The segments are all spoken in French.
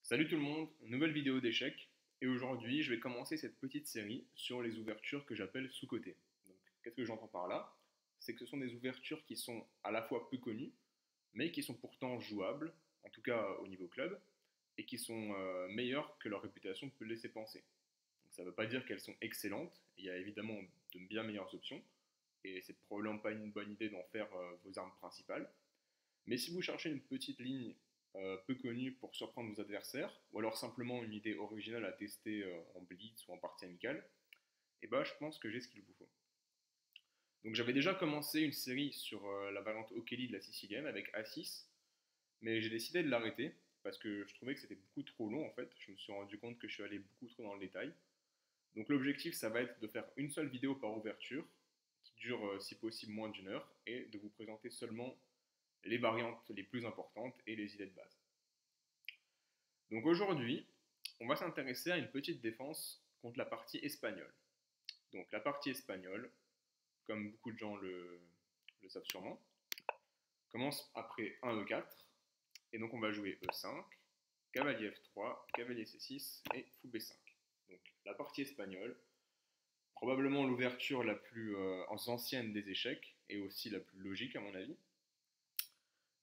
Salut tout le monde, nouvelle vidéo d'échecs, et aujourd'hui je vais commencer cette petite série sur les ouvertures que j'appelle sous-cotées. Donc qu'est-ce que j'entends par là? C'est que ce sont des ouvertures qui sont à la fois peu connues, mais qui sont pourtant jouables, en tout cas au niveau club, et qui sont meilleures que leur réputation peut laisser penser. Donc, ça ne veut pas dire qu'elles sont excellentes, il y a évidemment de bien meilleures options, et c'est probablement pas une bonne idée d'en faire vos armes principales. Mais si vous cherchez une petite ligne peu connue pour surprendre vos adversaires, ou alors simplement une idée originale à tester en blitz ou en partie amicale, et bah je pense que j'ai ce qu'il vous faut. Donc j'avais déjà commencé une série sur la variante O'Kelly de la sicilienne avec A6, mais j'ai décidé de l'arrêter parce que je trouvais que c'était beaucoup trop long en fait. Je me suis rendu compte que je suis allé beaucoup trop dans le détail. Donc l'objectif ça va être de faire une seule vidéo par ouverture, qui dure si possible moins d'une heure, et de vous présenter seulement les variantes les plus importantes et les idées de base. Donc aujourd'hui, on va s'intéresser à une petite défense contre la partie espagnole. Donc la partie espagnole, comme beaucoup de gens le savent sûrement, commence après un E4, et donc on va jouer E5, cavalier F3, cavalier C6 et fou B5. Donc la partie espagnole, probablement l'ouverture la plus ancienne des échecs, et aussi la plus logique à mon avis.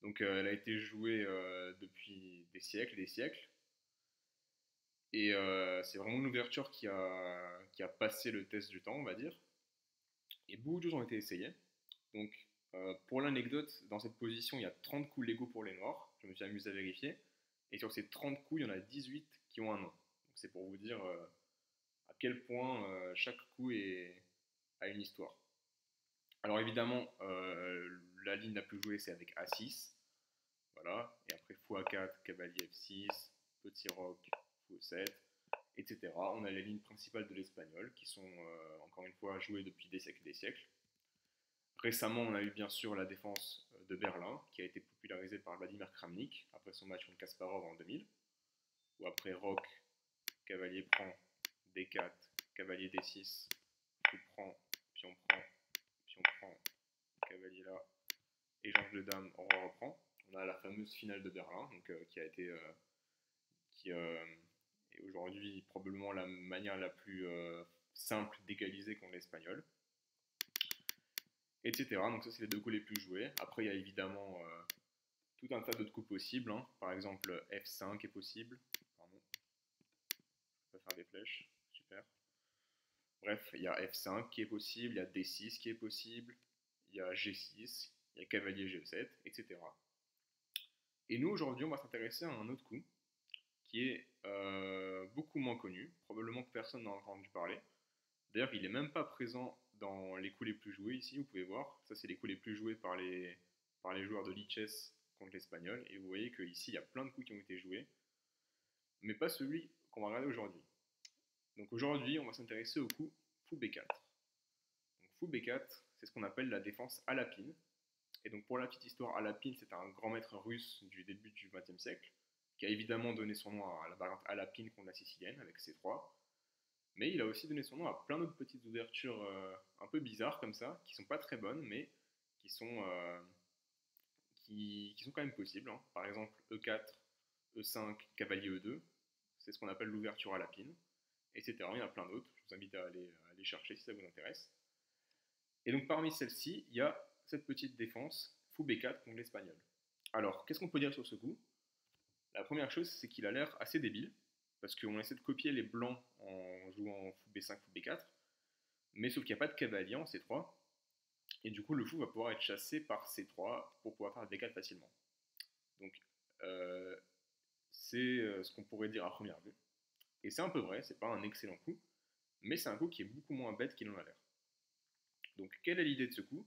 Donc elle a été jouée depuis des siècles et des siècles. Et c'est vraiment une ouverture qui a passé le test du temps, on va dire. Et beaucoup de choses ont été essayées. Donc, pour l'anecdote, dans cette position, il y a 30 coups légaux pour les noirs. Je me suis amusé à vérifier. Et sur ces 30 coups, il y en a 18 qui ont un nom. Donc, c'est pour vous dire à quel point chaque coup a une histoire. Alors, évidemment, la ligne la plus jouée, c'est avec A6. Voilà. Et après, fou A4, cavalier F6, petit roc, fou E7. Etc. On a les lignes principales de l'espagnol qui sont encore une fois jouées depuis des siècles et des siècles. Récemment, on a eu bien sûr la défense de Berlin qui a été popularisée par Vladimir Kramnik après son match contre Kasparov en 2000, où après roc, cavalier prend, D4, cavalier D6, fou prend, pion prend, cavalier là, et échange de dames, on reprend. On a la fameuse finale de Berlin, donc, qui a été qui est aujourd'hui probablement la manière la plus simple d'égaliser contre l'espagnol, etc. Donc ça, c'est les deux coups les plus joués. Après, il y a évidemment tout un tas d'autres coups possibles, hein. Par exemple, F5 est possible. Pardon, je peux faire des flèches. Super. Bref, il y a F5 qui est possible, il y a D6 qui est possible, il y a G6, il y a cavalier G7, etc. Et nous, aujourd'hui, on va s'intéresser à un autre coup qui est beaucoup moins connu, probablement que personne n'a entendu parler. D'ailleurs, il n'est même pas présent dans les coups les plus joués ici, vous pouvez voir. Ça, c'est les coups les plus joués par les joueurs de Lichess contre l'espagnol. Et vous voyez qu'ici, il y a plein de coups qui ont été joués, mais pas celui qu'on va regarder aujourd'hui. Donc aujourd'hui, on va s'intéresser au coup fou B4. Donc fou B4, c'est ce qu'on appelle la défense Alapine. Et donc pour la petite histoire, Alapine, c'est un grand maître russe du début du XXe siècle, qui a évidemment donné son nom à la variante Alapine contre la sicilienne, avec C3. Mais il a aussi donné son nom à plein d'autres petites ouvertures un peu bizarres comme ça, qui sont pas très bonnes, mais qui sont, qui sont quand même possibles, hein. Par exemple, E4, E5, cavalier E2, c'est ce qu'on appelle l'ouverture à la pine, etc. Il y en a plein d'autres, je vous invite à aller chercher si ça vous intéresse. Et donc parmi celles-ci, il y a cette petite défense, fou B4 contre l'espagnol. Alors, qu'est-ce qu'on peut dire sur ce coup? La première chose, c'est qu'il a l'air assez débile, parce qu'on essaie de copier les blancs en jouant fou B5, fou B4, mais sauf qu'il n'y a pas de cavalier en C3, et du coup le fou va pouvoir être chassé par C3 pour pouvoir faire B4 facilement. Donc euh, c'est ce qu'on pourrait dire à première vue. Et c'est un peu vrai, c'est pas un excellent coup, mais c'est un coup qui est beaucoup moins bête qu'il en a l'air. Donc quelle est l'idée de ce coup?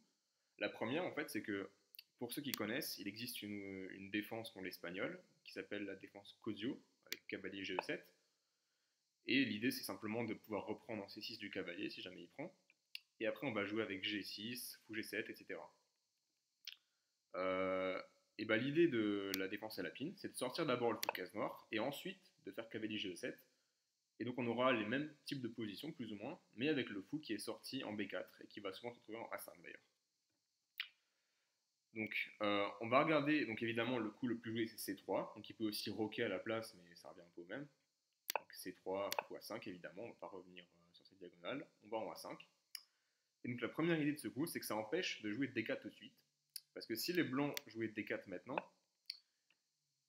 La première en fait c'est que pour ceux qui connaissent, il existe une défense contre l'espagnol qui s'appelle la défense Cosio avec cavalier G7. Et l'idée c'est simplement de pouvoir reprendre en C6 du cavalier si jamais il prend. Et après on va jouer avec G6, fou G7, etc. Et bah, l'idée de la défense à la pine, c'est de sortir d'abord le fou case noir et ensuite de faire cavalier G7. Et donc on aura les mêmes types de positions, plus ou moins, mais avec le fou qui est sorti en B4 et qui va souvent se retrouver en A5 d'ailleurs. Donc on va regarder, donc évidemment le coup le plus joué c'est C3, donc il peut aussi roquer à la place, mais ça revient un peu au même. Donc C3 ou A5 évidemment, on va pas revenir sur cette diagonale, on va en A5. Et donc la première idée de ce coup, c'est que ça empêche de jouer D4 tout de suite. Parce que si les blancs jouaient D4 maintenant,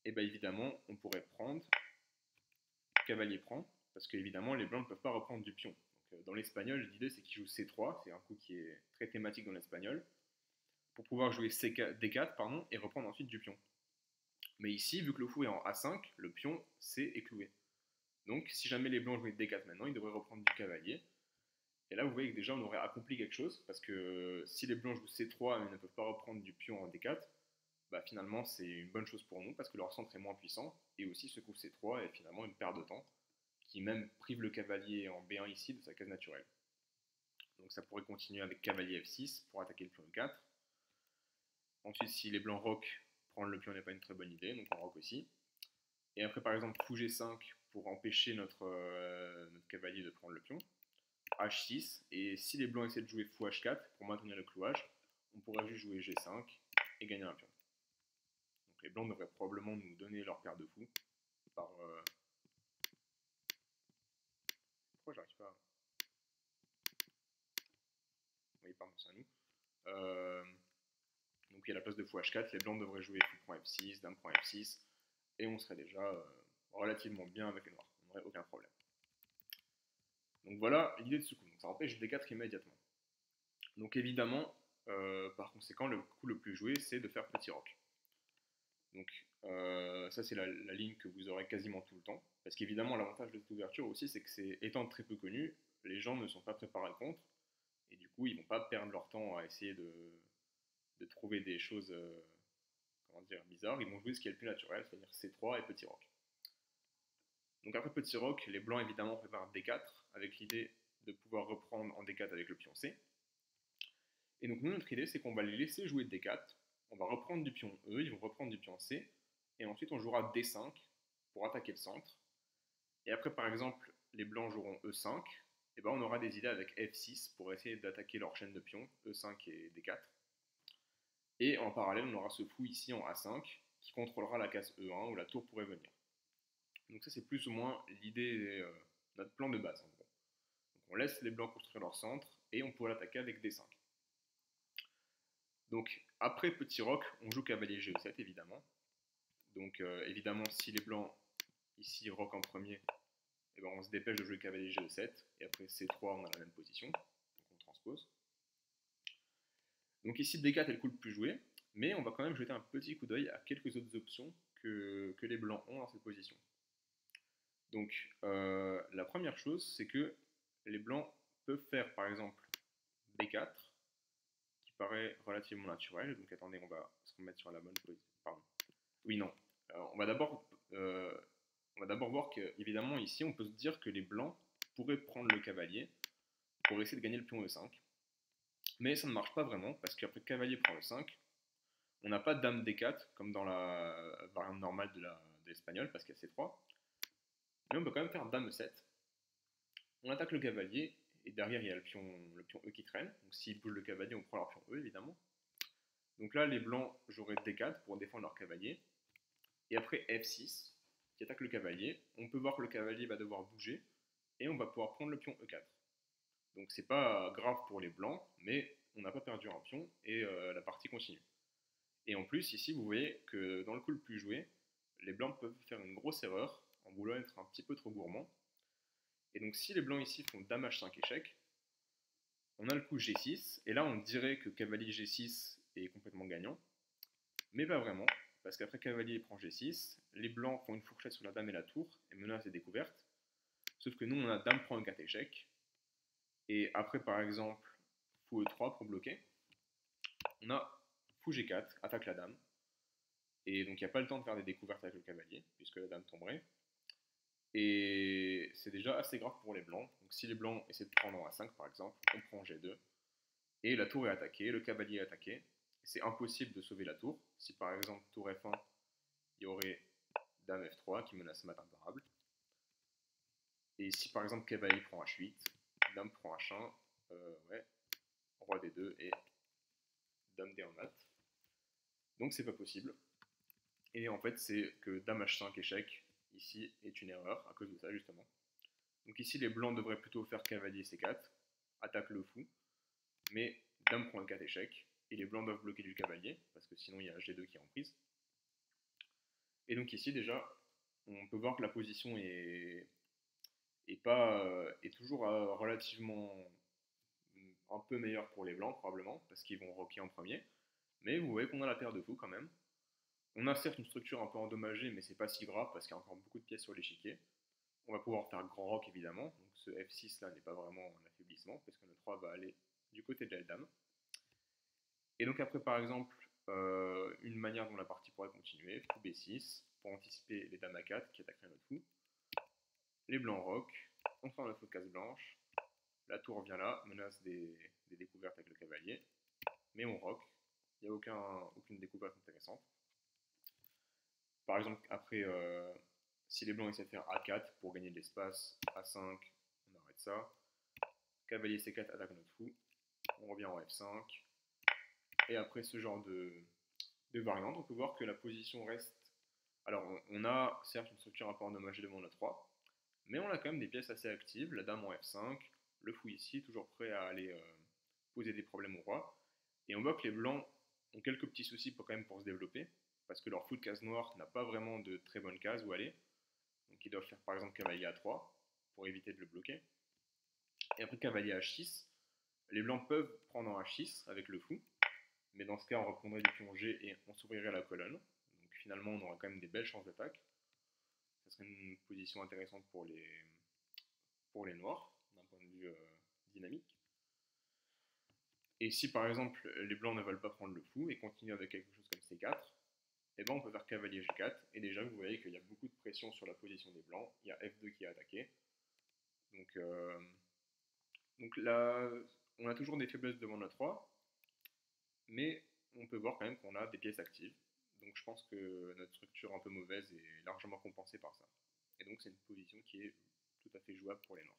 et bien évidemment on pourrait prendre, cavalier prend, parce qu'évidemment les blancs ne peuvent pas reprendre du pion. Donc, dans l'espagnol, l'idée c'est qu'ils jouent C3, c'est un coup qui est très thématique dans l'espagnol, pour pouvoir jouer D4 pardon, et reprendre ensuite du pion. Mais ici, vu que le fou est en A5, le pion c'est écloué. Donc si jamais les blancs jouaient D4 maintenant, ils devraient reprendre du cavalier. Et là, vous voyez que déjà, on aurait accompli quelque chose, parce que si les blancs jouent C3 mais ne peuvent pas reprendre du pion en D4, bah finalement, c'est une bonne chose pour nous, parce que leur centre est moins puissant, et aussi ce coup C3 est finalement une perte de temps, qui même prive le cavalier en B1 ici de sa case naturelle. Donc ça pourrait continuer avec cavalier F6 pour attaquer le pion E4. Ensuite, si les blancs roquent, prendre le pion n'est pas une très bonne idée, donc on roque aussi. Et après, par exemple, fou G5 pour empêcher notre cavalier de prendre le pion. H6, et si les blancs essaient de jouer fou H4 pour maintenir le clouage, on pourrait juste jouer G5 et gagner un pion. Donc les blancs devraient probablement nous donner leur paire de fou par... Pourquoi j'arrive pas à... Oui, pardon, c'est à nous. Donc il y a la place de fou H4, les blancs devraient jouer fou prend F6, dame prend F6, et on serait déjà relativement bien avec les noirs, on n'aurait aucun problème. Donc voilà l'idée de ce coup, donc ça empêche D4 immédiatement. Donc évidemment, par conséquent, le coup le plus joué, c'est de faire petit roc. Donc ça c'est la ligne que vous aurez quasiment tout le temps. Parce qu'évidemment l'avantage de cette ouverture aussi c'est que c'est étant très peu connu, les gens ne sont pas préparés contre. Et du coup ils vont pas perdre leur temps à essayer de trouver des choses comment dire, bizarres. Ils vont jouer ce qui est le plus naturel, c'est-à-dire C3 et petit roc. Donc après petit roc, les blancs évidemment préparent D4 avec l'idée de pouvoir reprendre en D4 avec le pion C. Et donc nous notre idée c'est qu'on va les laisser jouer D4, on va reprendre du pion E, ils vont reprendre du pion C, et ensuite on jouera D5 pour attaquer le centre. Et après, par exemple, les blancs joueront E5, et ben on aura des idées avec F6 pour essayer d'attaquer leur chaîne de pions, E5 et D4. Et en parallèle, on aura ce fou ici en A5 qui contrôlera la case E1 où la tour pourrait venir. Donc ça, c'est plus ou moins l'idée, notre plan de base en gros. Donc on laisse les blancs construire leur centre et on pourrait l'attaquer avec D5. Donc après petit roc, on joue cavalier G7 évidemment. Donc évidemment, si les blancs ici roc en premier, et ben on se dépêche de jouer cavalier G7, et après C3 on a la même position, donc on transpose. Donc ici D4 est le coup le plus joué, mais on va quand même jeter un petit coup d'œil à quelques autres options que les blancs ont dans cette position. Donc la première chose c'est que les blancs peuvent faire par exemple B4, qui paraît relativement naturel, donc attendez on va se remettre sur la bonne position, pardon. Oui non, on va d'abord voir qu'évidemment ici on peut se dire que les blancs pourraient prendre le cavalier pour essayer de gagner le pion E5. Mais ça ne marche pas vraiment, parce qu'après cavalier prend E5, on n'a pas dame D4, comme dans la variante normale de l'espagnol, parce qu'il y a C3. Mais on peut quand même faire dame E7. On attaque le cavalier, et derrière il y a le pion E qui traîne. Donc s'ils bougent le cavalier, on prend leur pion E, évidemment. Donc là, les blancs joueraient D4 pour défendre leur cavalier. Et après F6, qui attaque le cavalier. On peut voir que le cavalier va devoir bouger, et on va pouvoir prendre le pion E4. Donc c'est pas grave pour les blancs, mais on n'a pas perdu un pion, et la partie continue. Et en plus, ici, vous voyez que dans le coup le plus joué, les blancs peuvent faire une grosse erreur en voulant être un petit peu trop gourmands. Et donc si les blancs ici font dame H5 échec, on a le coup G6, et là on dirait que cavalier G6 est complètement gagnant, mais pas vraiment, parce qu'après cavalier prend G6, les blancs font une fourchette sur la dame et la tour, et menacent des découvertes, sauf que nous on a dame prend E4 échec, et après par exemple fou E3 pour bloquer, on a fou G4, attaque la dame, et donc il n'y a pas le temps de faire des découvertes avec le cavalier, puisque la dame tomberait. Et c'est déjà assez grave pour les blancs. Donc si les blancs essaient de prendre en A5 par exemple, on prend G2. Et la tour est attaquée, le cavalier est attaqué. C'est impossible de sauver la tour. Si par exemple tour F1, il y aurait dame F3 qui menace mat imparable. Et si par exemple cavalier prend H8, dame prend H1, ouais, roi D2 et dame D en mat. Donc c'est pas possible. Et en fait, c'est que dame h5 échec, ici, est une erreur à cause de ça, justement. Donc ici, les blancs devraient plutôt faire cavalier c4, attaque le fou, mais dame prend e4 échec, et les blancs doivent bloquer du cavalier, parce que sinon il y a g2 qui est en prise. Et donc ici, déjà, on peut voir que la position est toujours relativement un peu meilleure pour les blancs, probablement, parce qu'ils vont rocker en premier. Mais vous voyez qu'on a la paire de fous quand même. On a certes une structure un peu endommagée, mais c'est pas si grave parce qu'il y a encore beaucoup de pièces sur l'échiquier. On va pouvoir faire grand rock évidemment, donc ce F6 là n'est pas vraiment un affaiblissement, parce que notre 3 va aller du côté de la dame. Et donc après par exemple, une manière dont la partie pourrait continuer, fou B6, pour anticiper les dames à 4 qui attaqueraient notre fou. Les blancs rock, on fait un faux de case blanche, la tour vient là, menace des découvertes avec le cavalier, mais on rock, il n'y a aucune découverte intéressante. Par exemple, après, si les blancs essaient de faire A4 pour gagner de l'espace, A5, on arrête ça. Cavalier C4 attaque notre fou. On revient en F5. Et après ce genre de variante, on peut voir que la position reste. Alors, on a certes une structure un peu endommagée devant notre 3, mais on a quand même des pièces assez actives. La dame en F5, le fou ici, toujours prêt à aller poser des problèmes au roi. Et on voit que les blancs ont quelques petits soucis quand même pour se développer, parce que leur fou de case noire n'a pas vraiment de très bonne case où aller. Donc ils doivent faire par exemple cavalier A3 pour éviter de le bloquer. Et après cavalier H6, les blancs peuvent prendre en H6 avec le fou, mais dans ce cas on reprendrait du pion G et on s'ouvrirait la colonne. Donc finalement on aura quand même des belles chances d'attaque. Ça serait une position intéressante pour les noirs, d'un point de vue dynamique. Et si par exemple les blancs ne veulent pas prendre le fou et continuent avec quelque chose comme C4, et ben on peut faire cavalier G4, et déjà vous voyez qu'il y a beaucoup de pression sur la position des blancs, il y a F2 qui est attaqué. Donc là, on a toujours des faiblesses devant notre 3, mais on peut voir quand même qu'on a des pièces actives. Donc je pense que notre structure un peu mauvaise est largement compensée par ça. Et donc c'est une position qui est tout à fait jouable pour les noirs.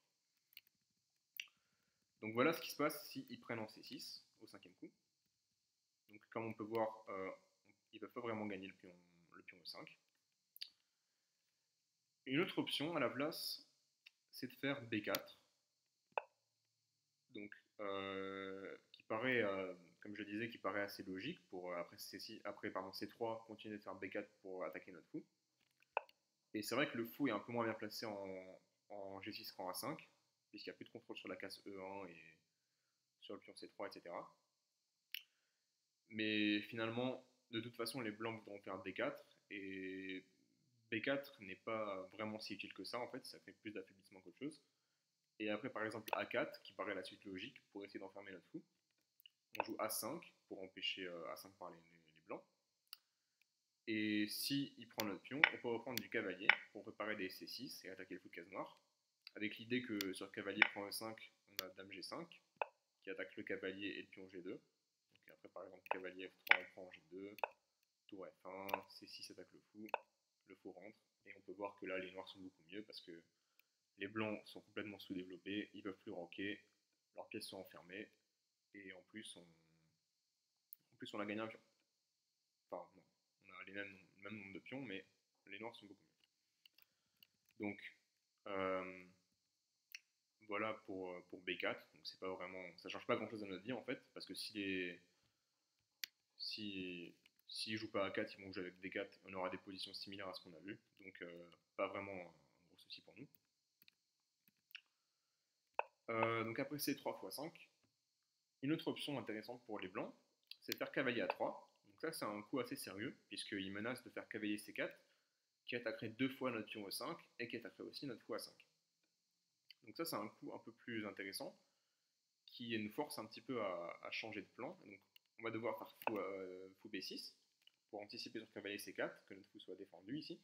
Donc voilà ce qui se passe s'ils prennent en C6 au cinquième coup. Donc comme on peut voir, ils ne peuvent pas vraiment gagner le pion E5. Une autre option à la place, c'est de faire B4. Donc qui paraît, comme je disais, qui paraît assez logique pour après C3 continuer de faire B4 pour attaquer notre fou. Et c'est vrai que le fou est un peu moins bien placé en G6 qu'en A5, puisqu'il n'y a plus de contrôle sur la case E1 et sur le pion C3, etc. Mais finalement, de toute façon, les blancs voudront faire D4, et B4 n'est pas vraiment si utile que ça, en fait, ça fait plus d'affaiblissement qu'autre chose. Et après, par exemple, A4, qui paraît la suite logique pour essayer d'enfermer notre fou. On joue A5 pour empêcher A5 par les blancs. Et si il prend notre pion, on peut reprendre du cavalier pour préparer des C6 et attaquer le fou de case noire. Avec l'idée que sur cavalier prend E5, on a dame G5 qui attaque le cavalier et le pion G2. Donc après, par exemple, cavalier F3, on prend G2, tour F1, C6 attaque le fou rentre. Et on peut voir que là, les noirs sont beaucoup mieux parce que les blancs sont complètement sous-développés, ils ne peuvent plus rocker, leurs pièces sont enfermées, et en plus on a gagné un pion. Enfin non, on a le même nombre de pions, mais les noirs sont beaucoup mieux. Donc voilà pour B4, donc c'est pas vraiment, ça change pas grand chose à notre vie en fait, parce que s'ils jouent pas A4, ils vont jouer avec D4, on aura des positions similaires à ce qu'on a vu, donc pas vraiment un gros souci pour nous. Donc après c'est 3 x 5. Une autre option intéressante pour les blancs, c'est de faire cavalier A3. Donc ça c'est un coup assez sérieux, puisqu'il menace de faire cavalier C4, qui attaquerait 2 fois notre pion E5, et qui attaquerait aussi notre fou A5. Donc ça c'est un coup un peu plus intéressant, qui nous force un petit peu à changer de plan. Donc on va devoir faire fou B6, pour anticiper sur cavalier C4, que notre fou soit défendu ici.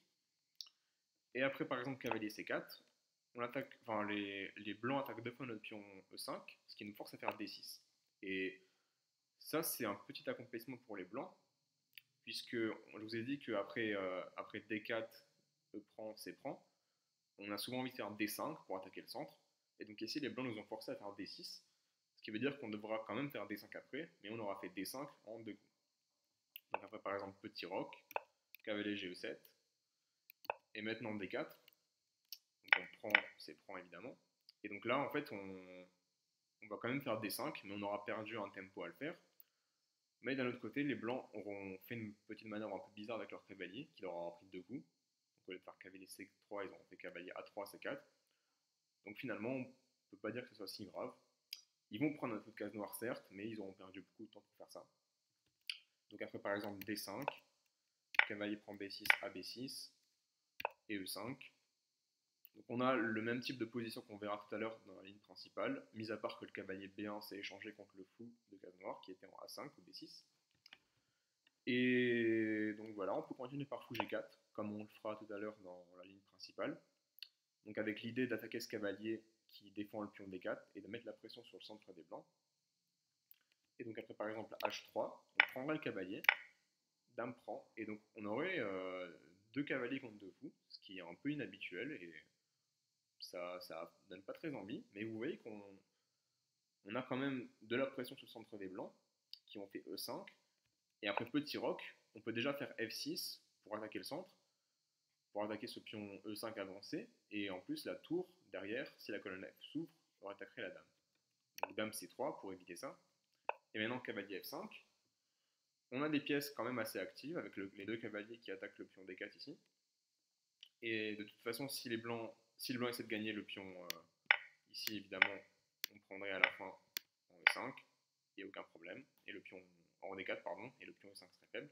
Et après par exemple cavalier C4, les blancs attaquent 2 fois notre pion E5, ce qui nous force à faire D6. Et ça, c'est un petit accomplissement pour les blancs, puisque je vous ai dit qu'après après D4, E prend, C prend, on a souvent envie de faire D5 pour attaquer le centre. Et donc ici, les blancs nous ont forcé à faire D6, ce qui veut dire qu'on devra quand même faire D5 après, mais on aura fait D5 en 2 coups. Donc après par exemple petit roc, cavalier GE7, et maintenant D4. Donc on prend, c'est prend évidemment. Et donc là en fait on va quand même faire D5, mais on aura perdu un tempo à le faire. Mais d'un autre côté, les blancs auront fait une petite manœuvre un peu bizarre avec leur cavalier, qui leur aura pris 2 coups. Donc au lieu de faire cavalier C3, ils auront fait cavalier A3, C4. Donc finalement, on ne peut pas dire que ce soit si grave. Ils vont prendre un peu de case noire certes, mais ils auront perdu beaucoup de temps pour faire ça. Donc après par exemple D5, cavalier prend B6 à B6 et E5. Donc on a le même type de position qu'on verra tout à l'heure dans la ligne principale, mis à part que le cavalier B1 s'est échangé contre le fou de case noire qui était en A5 ou B6. Et donc voilà, on peut continuer par fou G4, comme on le fera tout à l'heure dans la ligne principale. Donc avec l'idée d'attaquer ce cavalier qui défend le pion D4 et de mettre la pression sur le centre des blancs. Et donc après par exemple H3, on prendra le cavalier, dame prend, et donc on aurait 2 cavaliers contre 2 fous, ce qui est un peu inhabituel et ça donne pas très envie, mais vous voyez qu'on a quand même de la pression sur le centre des blancs, qui ont fait E5, et après petit roc, on peut déjà faire F6 pour attaquer le centre, pour attaquer ce pion E5 avancé, et en plus la tour derrière, si la colonne F s'ouvre, on attaquerait la dame. Donc dame C3 pour éviter ça. Et maintenant cavalier F5. On a des pièces quand même assez actives avec les 2 cavaliers qui attaquent le pion D4 ici. Et de toute façon, si le blanc essaie de gagner le pion ici, évidemment, on prendrait à la fin en E5, il n'y a aucun problème. Et le pion en D4, pardon, et le pion E5 serait faible.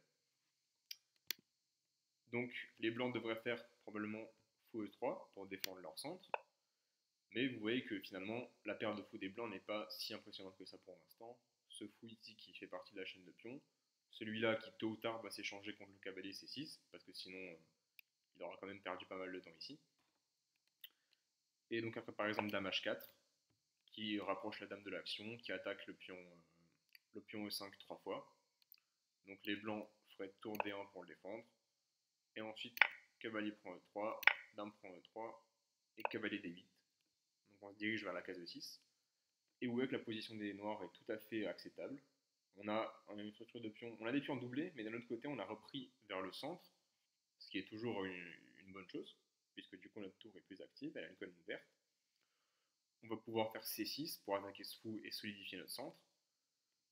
Donc les blancs devraient faire probablement fou E3 pour défendre leur centre. Mais vous voyez que finalement, la paire de fous des blancs n'est pas si impressionnante que ça pour l'instant. Ce fou ici qui fait partie de la chaîne de pions, celui-là qui tôt ou tard va s'échanger contre le cavalier C6, parce que sinon il aura quand même perdu pas mal de temps ici. Et donc après par exemple dame H4, qui rapproche la dame de l'action, qui attaque le pion E5 3 fois. Donc les blancs feraient tour D1 pour le défendre. Et ensuite cavalier prend E3, dame prend E3, et cavalier D8. Donc on se dirige vers la case E6. Et vous voyez que la position des noirs est tout à fait acceptable. On a une structure de pions, on a des pions doublés, mais d'un autre côté, on a repris vers le centre, ce qui est toujours une bonne chose, puisque du coup notre tour est plus active, elle a une colonne verte. On va pouvoir faire C6 pour attaquer ce fou et solidifier notre centre,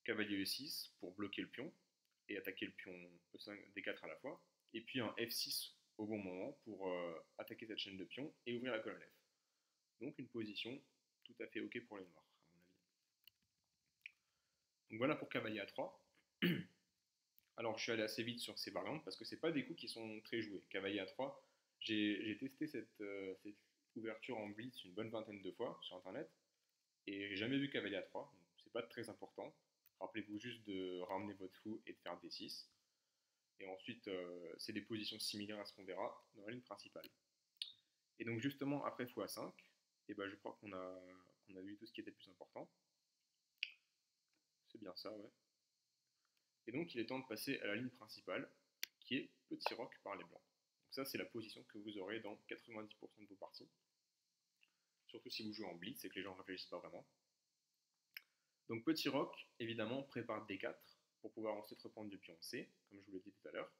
cavalier E6 pour bloquer le pion et attaquer le pion E5, D4 à la fois, et puis un F6 au bon moment pour attaquer cette chaîne de pions et ouvrir la colonne F. Donc une position tout à fait ok pour les noirs, à mon avis. Donc voilà pour cavalier A3. Alors je suis allé assez vite sur ces variantes parce que c'est pas des coups qui sont très joués. Cavalier A3, j'ai testé cette ouverture en blitz une bonne vingtaine de fois sur internet et j'ai jamais vu cavalier A3, donc c'est pas très important. Rappelez-vous juste de ramener votre fou et de faire D6. Et ensuite, c'est des positions similaires à ce qu'on verra dans la ligne principale. Et donc justement, après fou A5, et ben je crois qu'on a vu tout ce qui était le plus important. C'est bien ça, ouais. Et donc il est temps de passer à la ligne principale, qui est petit roc par les blancs. Donc ça c'est la position que vous aurez dans 90% de vos parties. Surtout si vous jouez en blitz et que les gens ne réfléchissent pas vraiment. Donc petit roc, évidemment, prépare D4 pour pouvoir ensuite reprendre du pion C, comme je vous l'ai dit tout à l'heure.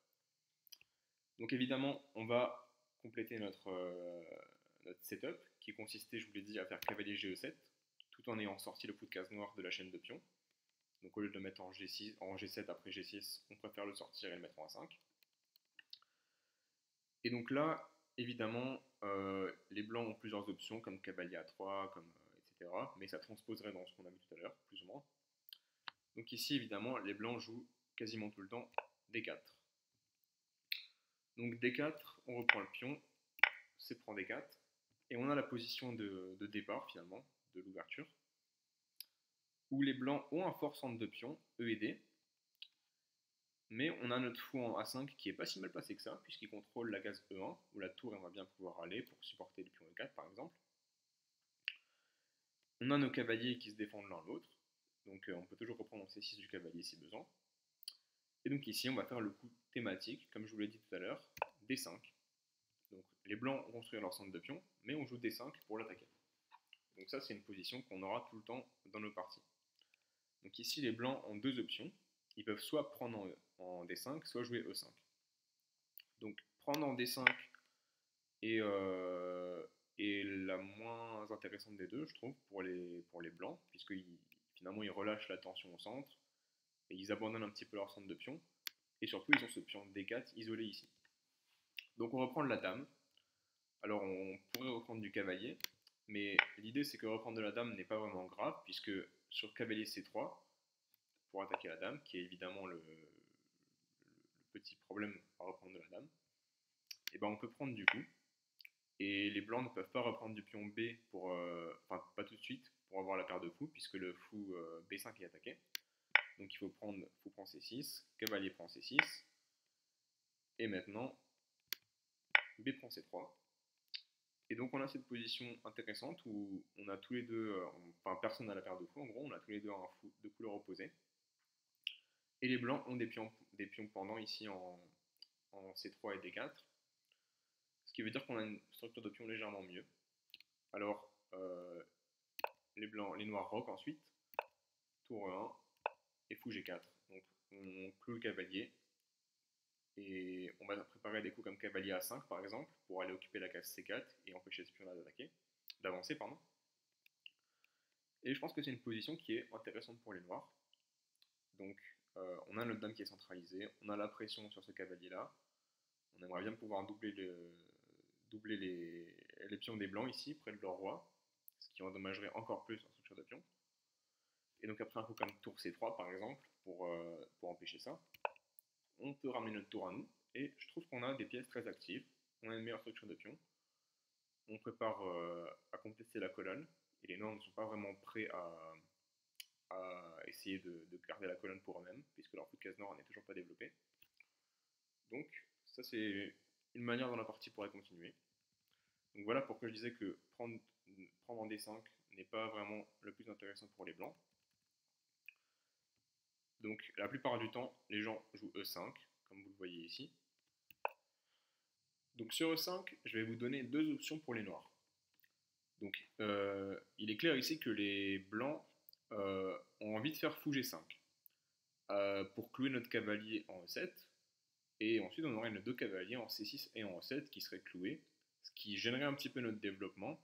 Donc évidemment, on va compléter notre setup, qui consistait, je vous l'ai dit, à faire cavalier GE7, tout en ayant sorti le fou de case noire de la chaîne de pions. Donc au lieu de le mettre en G7 après G6, on préfère le sortir et le mettre en A5. Et donc là, évidemment, les blancs ont plusieurs options, comme cavalier A3, etc. Mais ça transposerait dans ce qu'on a vu tout à l'heure, plus ou moins. Donc ici, évidemment, les blancs jouent quasiment tout le temps D4. Donc D4, on reprend le pion, C prend D4, et on a la position de départ, finalement, de l'ouverture, où les blancs ont un fort centre de pion, E et D, mais on a notre fou en A5 qui est pas si mal passé que ça, puisqu'il contrôle la case E1, où la tour aimerait bien pouvoir aller pour supporter le pion E4 par exemple. On a nos cavaliers qui se défendent l'un l'autre, donc on peut toujours reprendre en C6 du cavalier si besoin. Et donc ici on va faire le coup thématique, comme je vous l'ai dit tout à l'heure, D5. Donc les blancs ont construit leur centre de pion, mais on joue D5 pour l'attaquer. Donc ça c'est une position qu'on aura tout le temps dans nos parties. Donc ici les blancs ont 2 options. ils peuvent soit prendre en D5, soit jouer E5. Donc prendre en D5 est la moins intéressante des deux, je trouve, pour les blancs, puisque finalement ils relâchent la tension au centre, et ils abandonnent un petit peu leur centre de pion, et surtout ils ont ce pion D4 isolé ici. Donc on reprend de la dame. Alors on pourrait reprendre du cavalier, mais l'idée c'est que reprendre de la dame n'est pas vraiment grave, puisque sur cavalier C3, pour attaquer la dame, qui est évidemment le petit problème à reprendre de la dame, et ben on peut prendre du coup, et les blancs ne peuvent pas reprendre du pion B enfin pas tout de suite, pour avoir la paire de fou, puisque le fou B5 est attaqué. Donc il faut prendre fou prend C6, cavalier prend C6, et maintenant B prend C3. Et donc on a cette position intéressante où on a tous les deux, enfin personne n'a la paire de fou, en gros on a tous les deux un fou de couleur opposée. Et les blancs ont des pions pendants ici en C3 et D4, ce qui veut dire qu'on a une structure de pion légèrement mieux. Alors les noirs roquent ensuite, tour E1 et fou G4. Donc on cloue le cavalier et on va préparer des coups comme cavalier A5 par exemple pour aller occuper la case C4 et empêcher ce pion-là d'avancer. Et je pense que c'est une position qui est intéressante pour les noirs. Donc on a notre dame qui est centralisée, on a la pression sur ce cavalier-là, on aimerait bien pouvoir doubler les pions des blancs ici, près de leur roi, ce qui endommagerait encore plus la structure de pion. Et donc après un coup comme tour C3 par exemple, pour empêcher ça, on peut ramener notre tour à nous, et je trouve qu'on a des pièces très actives, on a une meilleure structure de pion, on prépare à contester la colonne, et les noirs ne sont pas vraiment prêts à essayer de garder la colonne pour eux-mêmes, puisque leur coup de case nord n'est toujours pas développé. Donc ça c'est une manière dont la partie pourrait continuer. Donc voilà pourquoi je disais que prendre en D5 n'est pas vraiment le plus intéressant pour les blancs. Donc la plupart du temps, les gens jouent E5, comme vous le voyez ici. Donc sur E5, je vais vous donner deux options pour les noirs. Donc il est clair ici que les blancs ont envie de faire fou G5 pour clouer notre cavalier en E7. Et ensuite, on aurait nos deux cavaliers en C6 et en E7 qui seraient cloués, ce qui gênerait un petit peu notre développement.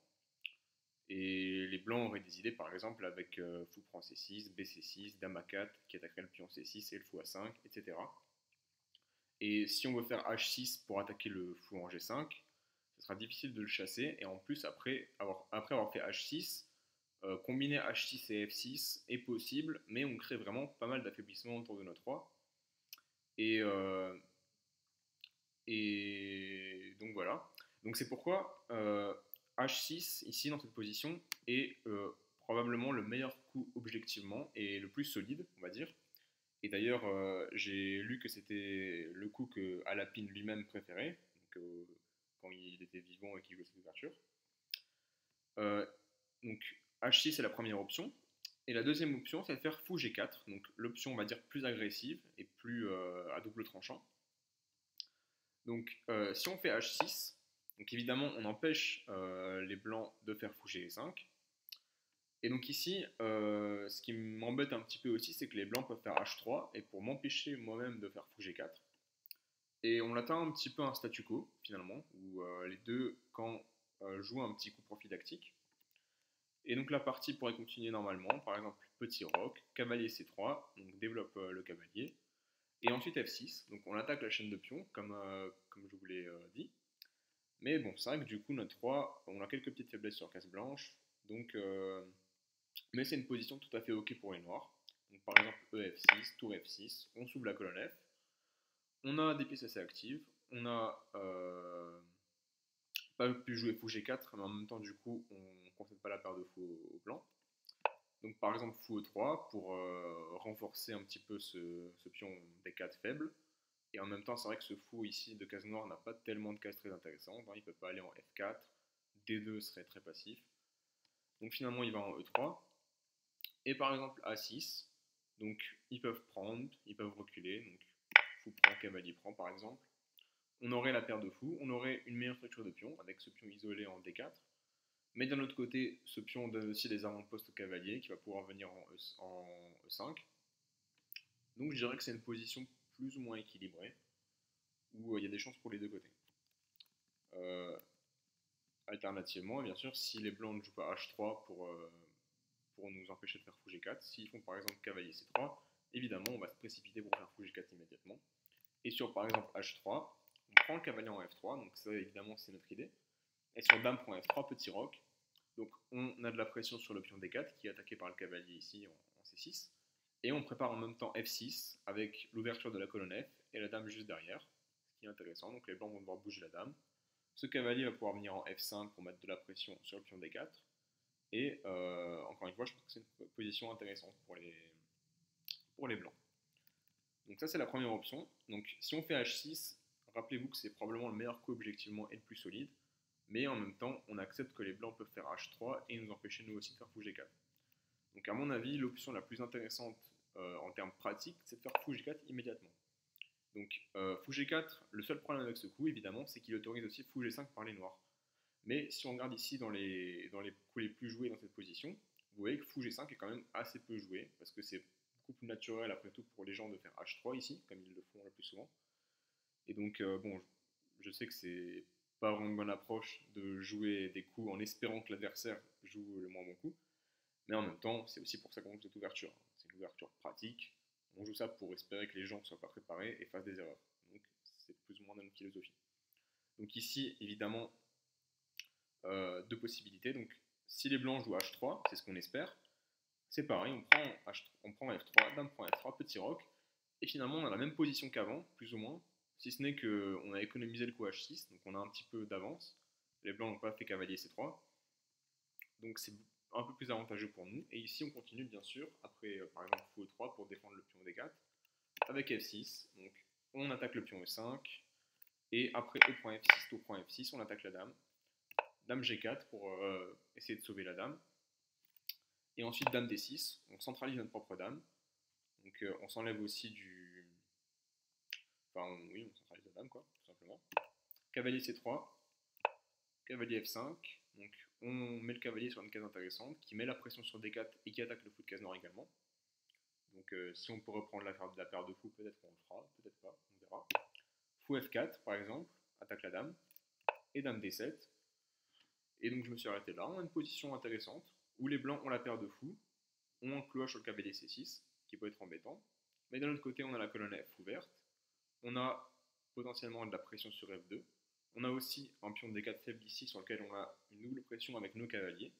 Et les blancs auraient des idées, par exemple, avec fou prend C6, BC6, dame A4 qui attaquerait le pion C6 et le fou A5, etc. Et si on veut faire H6 pour attaquer le fou en G5, ce sera difficile de le chasser. Et en plus, après avoir fait H6, combiner H6 et F6 est possible, mais on crée vraiment pas mal d'affaiblissement autour de notre roi. Et donc voilà. Donc c'est pourquoi H6 ici dans cette position est probablement le meilleur coup objectivement et le plus solide, on va dire. Et d'ailleurs, j'ai lu que c'était le coup que Alapin lui-même préférait, quand il était vivant et qu'il jouait cette ouverture. Donc H6 est la première option. Et la deuxième option, c'est de faire fou G4, donc l'option, on va dire, plus agressive et plus à double tranchant. Donc si on fait H6, donc évidemment on empêche les blancs de faire fou G5. Et donc ici, ce qui m'embête un petit peu aussi, c'est que les blancs peuvent faire H3, et pour m'empêcher moi-même de faire fou G4. Et on atteint un petit peu un statu quo, finalement, où les deux camps jouent un petit coup prophylactique. Et donc la partie pourrait continuer normalement, par exemple petit roc, cavalier C3, donc développe le cavalier, et ensuite F6, donc on attaque la chaîne de pions, comme je vous l'ai dit. Mais bon, c'est vrai que du coup, notre roi, on a quelques petites faiblesses sur case blanche, donc, mais c'est une position tout à fait ok pour les noirs. Donc par exemple EF6, tour F6, on s'ouvre la colonne F, on a des pièces assez actives, on a pas pu jouer fou G4, mais en même temps du coup on ne concède pas la paire de fou au blanc. Donc par exemple fou E3 pour renforcer un petit peu ce pion D4 faible. Et en même temps, c'est vrai que ce fou ici de case noire n'a pas tellement de cases très intéressantes. Il ne peut pas aller en F4, D2 serait très passif. Donc finalement, il va en E3. Et par exemple A6, donc ils peuvent prendre, ils peuvent reculer. Donc fou prend, cavalier prend par exemple. On aurait la paire de fous, on aurait une meilleure structure de pion avec ce pion isolé en D4. Mais d'un autre côté, ce pion donne aussi des avant-postes au cavalier qui va pouvoir venir en E5. Donc je dirais que c'est une position plus ou moins équilibrée, où il y a des chances pour les deux côtés. Alternativement, bien sûr, si les blancs ne jouent pas H3 pour nous empêcher de faire fou G4, s'ils font par exemple cavalier C3, évidemment on va se précipiter pour faire fou G4 immédiatement. Et sur par exemple H3, on prend le cavalier en F3, donc ça évidemment c'est notre idée. Et sur dame prend F3, petit roc, donc on a de la pression sur le pion D4 qui est attaqué par le cavalier ici en C6. Et on prépare en même temps F6 avec l'ouverture de la colonne F et la dame juste derrière, ce qui est intéressant. Donc les blancs vont devoir bouger la dame. Ce cavalier va pouvoir venir en F5 pour mettre de la pression sur le pion D4. Et encore une fois, je pense que c'est une position intéressante pour les blancs. Donc ça c'est la première option. Donc si on fait H6, rappelez-vous que c'est probablement le meilleur coup objectivement et le plus solide. Mais en même temps, on accepte que les blancs peuvent faire H3 et nous empêcher nous aussi de faire fou G4. Donc à mon avis, l'option la plus intéressante en termes pratiques, c'est de faire fou G4 immédiatement. Donc fou G4, le seul problème avec ce coup, évidemment, c'est qu'il autorise aussi fou G5 par les noirs. Mais si on regarde ici dans les coups les plus joués dans cette position, vous voyez que fou G5 est quand même assez peu joué, parce que c'est beaucoup plus naturel après tout pour les gens de faire H3 ici, comme ils le font le plus souvent. Et donc bon, je sais que c'est pas vraiment une bonne approche de jouer des coups en espérant que l'adversaire joue le moins bon coup. Mais en même temps, c'est aussi pour ça qu'on joue cette ouverture. C'est une ouverture pratique. On joue ça pour espérer que les gens ne soient pas préparés et fassent des erreurs. Donc c'est plus ou moins dans notre philosophie. Donc ici, évidemment, deux possibilités. Donc si les blancs jouent H3, c'est ce qu'on espère. C'est pareil, on prend F3, dame prend F3, petit roc. Et finalement, on a la même position qu'avant, plus ou moins. Si ce n'est qu'on a économisé le coup H6, donc on a un petit peu d'avance. Les blancs n'ont pas fait cavalier C3. Donc c'est un peu plus avantageux pour nous. Et ici, on continue bien sûr, après par exemple fou E3 pour défendre le pion D4, avec F6. Donc on attaque le pion E5, et après E.F6, tour.F6, on attaque la dame. Dame G4 pour essayer de sauver la dame. Et ensuite dame D6, on centralise notre propre dame. Donc on s'enlève aussi du... Enfin oui, on centralise la dame quoi, tout simplement. Cavalier C3, cavalier F5, donc on met le cavalier sur une case intéressante qui met la pression sur D4 et qui attaque le fou de case noire également. Donc si on peut reprendre la paire de fous, peut-être qu'on le fera, peut-être pas, on verra. Fou F4 par exemple, attaque la dame, et dame D7. Et donc je me suis arrêté là, on a une position intéressante, où les blancs ont la paire de fous, ont un cloche sur le cavalier C6, qui peut être embêtant, mais d'un autre côté on a la colonne F ouverte, on a potentiellement de la pression sur F2, on a aussi un pion de D4 faible ici sur lequel on a une double pression avec nos cavaliers.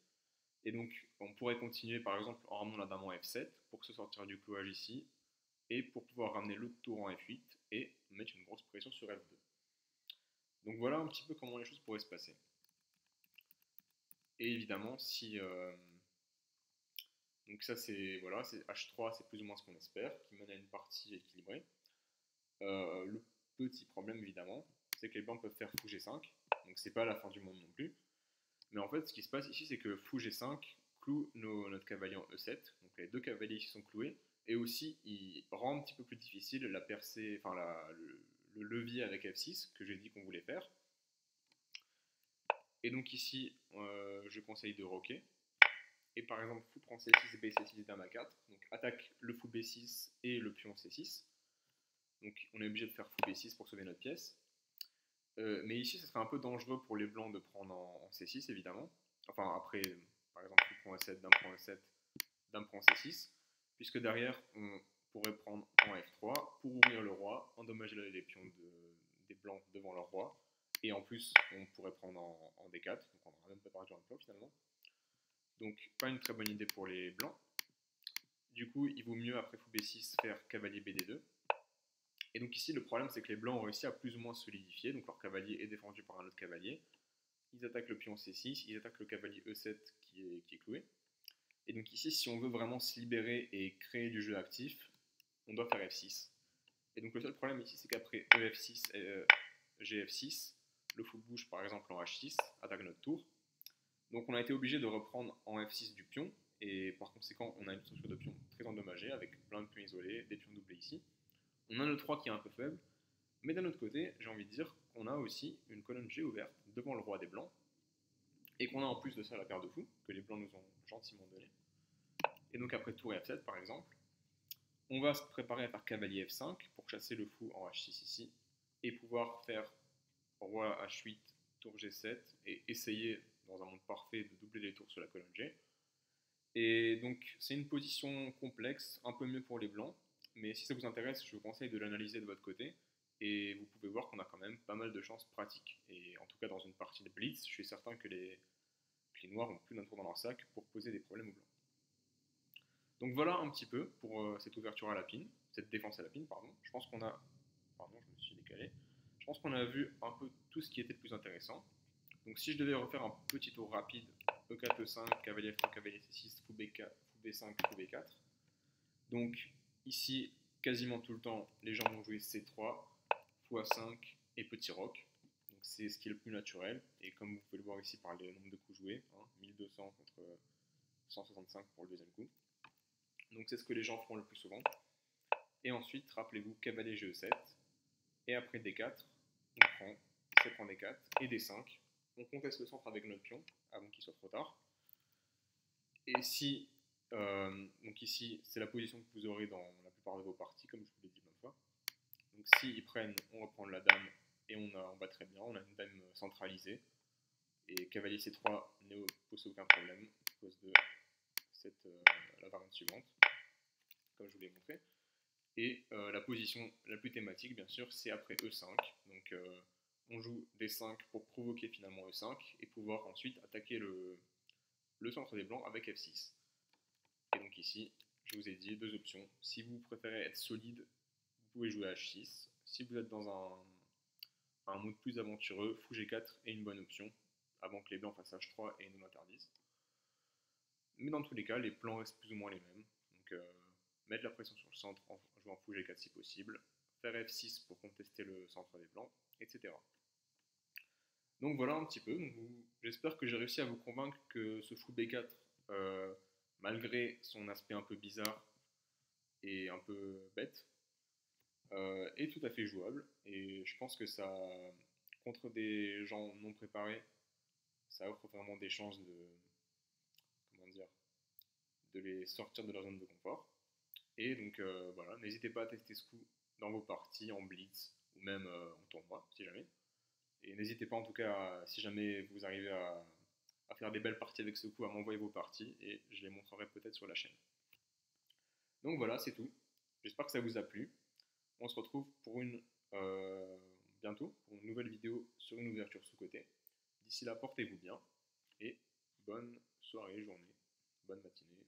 Et donc on pourrait continuer par exemple en ramenant la dame en F7 pour se sortir du clouage ici et pour pouvoir ramener l'autre tour en F8 et mettre une grosse pression sur F2. Donc voilà un petit peu comment les choses pourraient se passer. Et évidemment si... donc ça c'est voilà, H3 c'est plus ou moins ce qu'on espère, qui mène à une partie équilibrée. Le petit problème évidemment, c'est que les blancs peuvent faire fou G5, donc c'est pas la fin du monde non plus. Mais en fait, ce qui se passe ici, c'est que fou G5 cloue notre cavalier en E7, donc les deux cavaliers ici sont cloués, et aussi il rend un petit peu plus difficile la percée, enfin le levier avec F6 que j'ai dit qu'on voulait faire. Et donc ici, je conseille de roquer. Et par exemple, fou prend C6, B6, dame A4, donc attaque le fou B6 et le pion C6. Donc on est obligé de faire fou B6 pour sauver notre pièce. Mais ici, ça serait un peu dangereux pour les blancs de prendre en C6, évidemment. Enfin, après, par exemple, fou prend E7, dame prend E7, dame prend C6. Puisque derrière, on pourrait prendre en F3 pour ouvrir le roi, endommager les pions des blancs devant leur roi. Et en plus, on pourrait prendre en D4, donc on n'aura même pas perdu un plan finalement. Donc, pas une très bonne idée pour les blancs. Du coup, il vaut mieux, après fou B6, faire cavalier BD2. Et donc ici, le problème, c'est que les blancs ont réussi à plus ou moins solidifier, donc leur cavalier est défendu par un autre cavalier. Ils attaquent le pion C6, ils attaquent le cavalier E7 qui est cloué. Et donc ici, si on veut vraiment se libérer et créer du jeu actif, on doit faire F6. Et donc le seul problème ici, c'est qu'après EF6 et GF6, le fou bouge par exemple en H6, attaque notre tour. Donc on a été obligé de reprendre en F6 du pion, et par conséquent, on a une structure de pion très endommagée, avec plein de pions isolés, des pions doublés ici. On a le 3 qui est un peu faible, mais d'un autre côté, j'ai envie de dire qu'on a aussi une colonne G ouverte devant le roi des blancs, et qu'on a en plus de ça la paire de fous, que les blancs nous ont gentiment donnée. Et donc après tour F7 par exemple, On va se préparer à faire cavalier F5 pour chasser le fou en H6 ici et pouvoir faire roi H8, tour G7 et essayer dans un monde parfait de doubler les tours sur la colonne G. Et donc c'est une position complexe, un peu mieux pour les blancs, mais si ça vous intéresse, je vous conseille de l'analyser de votre côté et vous pouvez voir qu'on a quand même pas mal de chances pratiques. Et en tout cas dans une partie de blitz, je suis certain que les noirs ont plus d'un tour dans leur sac pour poser des problèmes aux blancs. Donc voilà un petit peu pour cette ouverture à la pine, cette défense à la pine, pardon. Je pense qu'on a... Pardon, je me suis décalé. Je pense qu'on a vu un peu tout ce qui était le plus intéressant. Donc si je devais refaire un petit tour rapide, E4, E5, cavalier F3, cavalier C6, fou B4, fou B5, fou B4. Donc ici, quasiment tout le temps, les gens vont jouer C3, fou A5 et petit roc. Donc c'est ce qui est le plus naturel. Et comme vous pouvez le voir ici par le nombre de coups joués, 1200 contre 165 pour le deuxième coup. Donc c'est ce que les gens feront le plus souvent. Et ensuite, rappelez-vous, cavalier GE7. Et après D4, on prend C prend D4 et D5. On conteste le centre avec notre pion avant qu'il soit trop tard. Et si, donc ici, c'est la position que vous aurez dans la plupart de vos parties, comme je vous l'ai dit plein de fois. Donc s'ils prennent, on va prendre la dame et on va très bien. On a une dame centralisée. Et cavalier C3 ne pose aucun problème à cause de la variante suivante, comme je vous l'ai montré. Et la position la plus thématique, bien sûr, c'est après E5. Donc on joue D5 pour provoquer finalement E5 et pouvoir ensuite attaquer le centre des blancs avec F6. Et donc ici, je vous ai dit deux options. Si vous préférez être solide, vous pouvez jouer H6. Si vous êtes dans un mood plus aventureux, fou G4 est une bonne option, avant que les blancs fassent H3 et nous l'interdisent. Mais dans tous les cas, les plans restent plus ou moins les mêmes. Donc mettre la pression sur le centre en jouant fou G4 si possible, faire F6 pour contester le centre des blancs, etc. Donc voilà un petit peu. J'espère que j'ai réussi à vous convaincre que ce fou B4, malgré son aspect un peu bizarre et un peu bête, est tout à fait jouable. Et je pense que ça, contre des gens non préparés, ça offre vraiment des chances comment dire, de les sortir de leur zone de confort. Et donc voilà, n'hésitez pas à tester ce coup dans vos parties, en blitz ou même en tournoi, si jamais. Et n'hésitez pas en tout cas, si jamais vous arrivez à faire des belles parties avec ce coup, à m'envoyer vos parties et je les montrerai peut-être sur la chaîne. Donc voilà, c'est tout. J'espère que ça vous a plu. On se retrouve pour bientôt pour une nouvelle vidéo sur une ouverture sous-côté. D'ici là, portez-vous bien et bonne soirée, journée, bonne matinée.